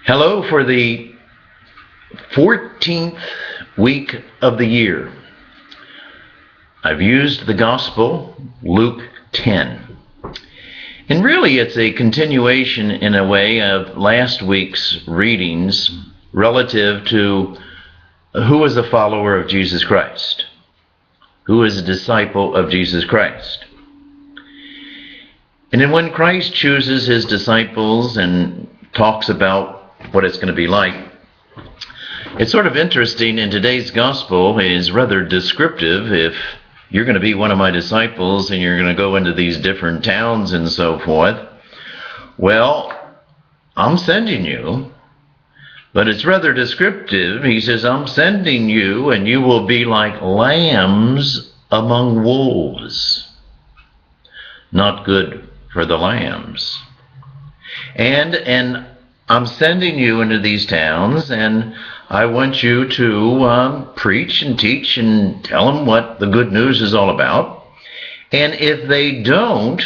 Hello for the 14th week of the year. I've used the Gospel, Luke 10. And really it's a continuation in a way of last week's readings relative to who is a follower of Jesus Christ, who is a disciple of Jesus Christ. And then when Christ chooses his disciples and talks about what it's going to be like, it's sort of interesting. In today's gospel is rather descriptive. If you're going to be one of my disciples and you're going to go into these different towns and so forth, well, I'm sending you. But it's rather descriptive. He says, I'm sending you and you will be like lambs among wolves. Not good for the lambs. And I'm sending you into these towns, and I want you to preach and teach and tell them what the good news is all about. And if they don't,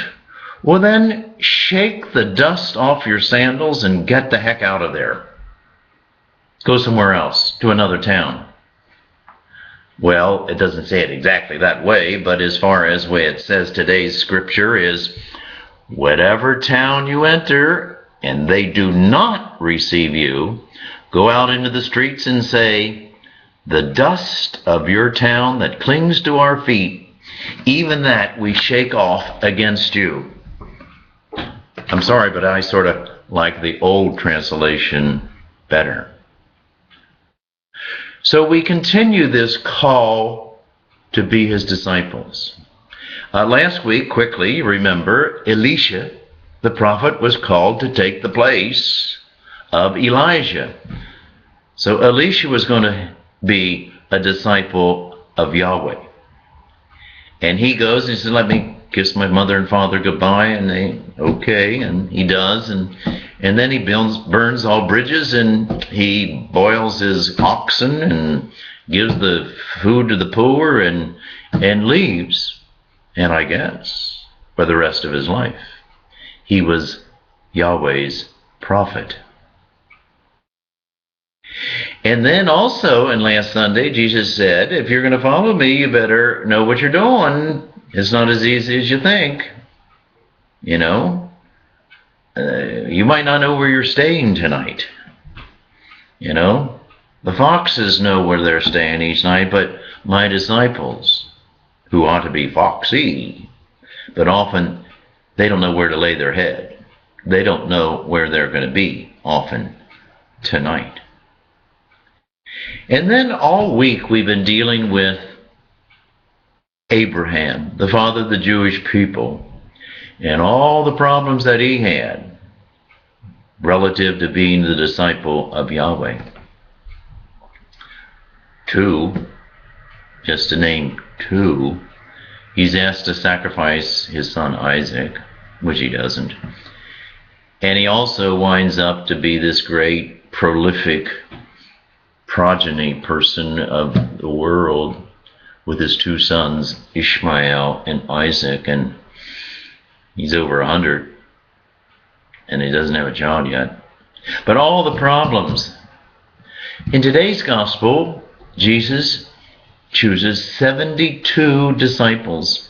well then shake the dust off your sandals and get the heck out of there. Go somewhere else, to another town. Well, it doesn't say it exactly that way, but as far as the way it says today's scripture is, whatever town you enter, and they do not receive you, go out into the streets and say, the dust of your town that clings to our feet, even that we shake off against you. I'm sorry, but I sort of like the old translation better. So we continue this call to be his disciples. Last week, quickly, remember, Elisha, the prophet, was called to take the place of Elijah. So Elisha was going to be a disciple of Yahweh. And he goes and he says, let me kiss my mother and father goodbye. And they, okay, and he does. And then he burns all bridges, and he boils his oxen and gives the food to the poor and leaves. And I guess for the rest of his life, he was Yahweh's prophet. And then also, in last Sunday, Jesus said, if you're going to follow me, you better know what you're doing. It's not as easy as you think. You know, you might not know where you're staying tonight. You know, the foxes know where they're staying each night, but my disciples, who ought to be foxy, but often they don't know where to lay their head. They don't know where they're going to be often tonight. And then all week we've been dealing with Abraham, the father of the Jewish people, and all the problems that he had relative to being the disciple of Yahweh. Just to name two, he's asked to sacrifice his son Isaac, which he doesn't. And he also winds up to be this great, prolific progeny person of the world with his two sons, Ishmael and Isaac. And he's over 100, and he doesn't have a child yet. But all the problems. In today's gospel, Jesus chooses 72 disciples,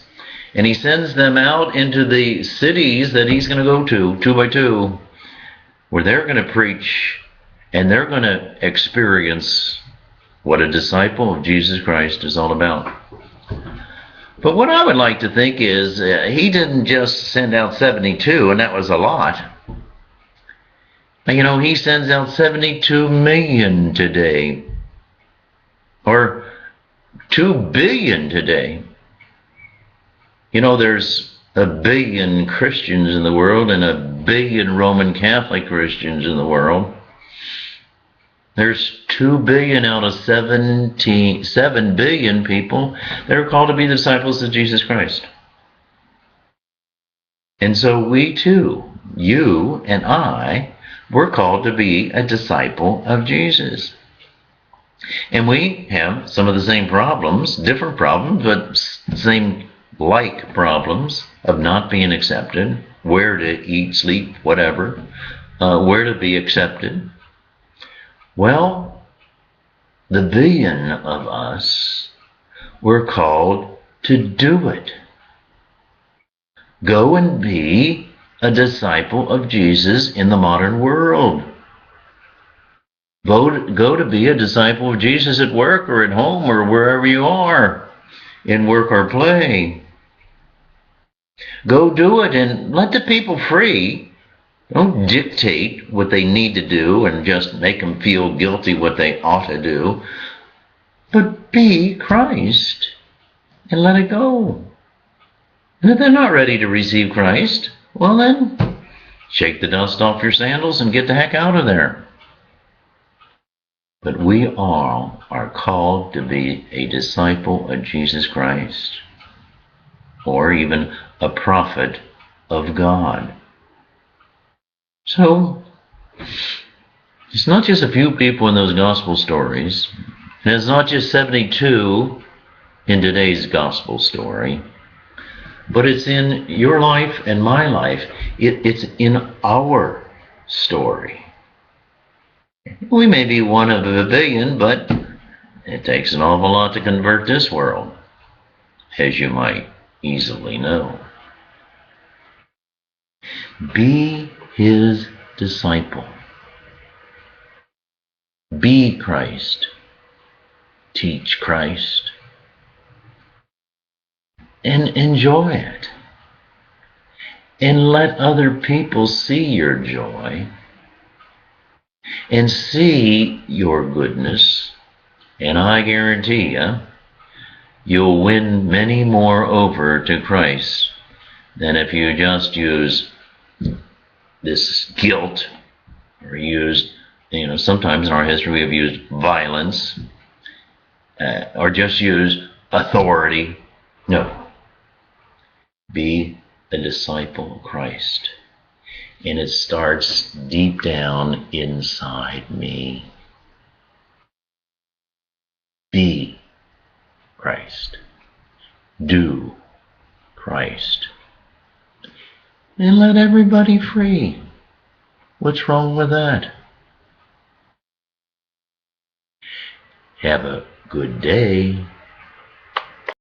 and he sends them out into the cities that he's going to go to, two by two, where they're going to preach, and they're going to experience what a disciple of Jesus Christ is all about. But what I would like to think is, he didn't just send out 72, and that was a lot. You know, he sends out 72 million today, or 2 billion today. You know, there's 1 billion Christians in the world and 1 billion Roman Catholic Christians in the world. There's 2 billion out of 7 billion people that are called to be the disciples of Jesus Christ. And so we too, you and I, we're called to be a disciple of Jesus. And we have some of the same problems, different problems, but same like problems of not being accepted, where to eat, sleep, whatever, where to be accepted, Well, the billion of us were called to do it. Go and be a disciple of Jesus in the modern world. Go to be a disciple of Jesus at work or at home or wherever you are, in work or play. Go do it and let the people free. Don't dictate what they need to do and just make them feel guilty what they ought to do. But be Christ and let it go. And if they're not ready to receive Christ, well then, shake the dust off your sandals and get the heck out of there. But we all are called to be a disciple of Jesus Christ, or even a prophet of God. So, it's not just a few people in those gospel stories, and it's not just 72 in today's gospel story, but it's in your life and my life. It's in our story. We may be one of a billion, but it takes an awful lot to convert this world, as you might easily know. Be his disciple. Be Christ. Teach Christ. And enjoy it. And let other people see your joy and see your goodness. And I guarantee you, you'll win many more over to Christ than if you just use this guilt or use, sometimes in our history we have used violence or just use authority. No. Be a disciple of Christ. And it starts deep down inside me. Be Christ. Do Christ. And let everybody free. What's wrong with that? Have a good day.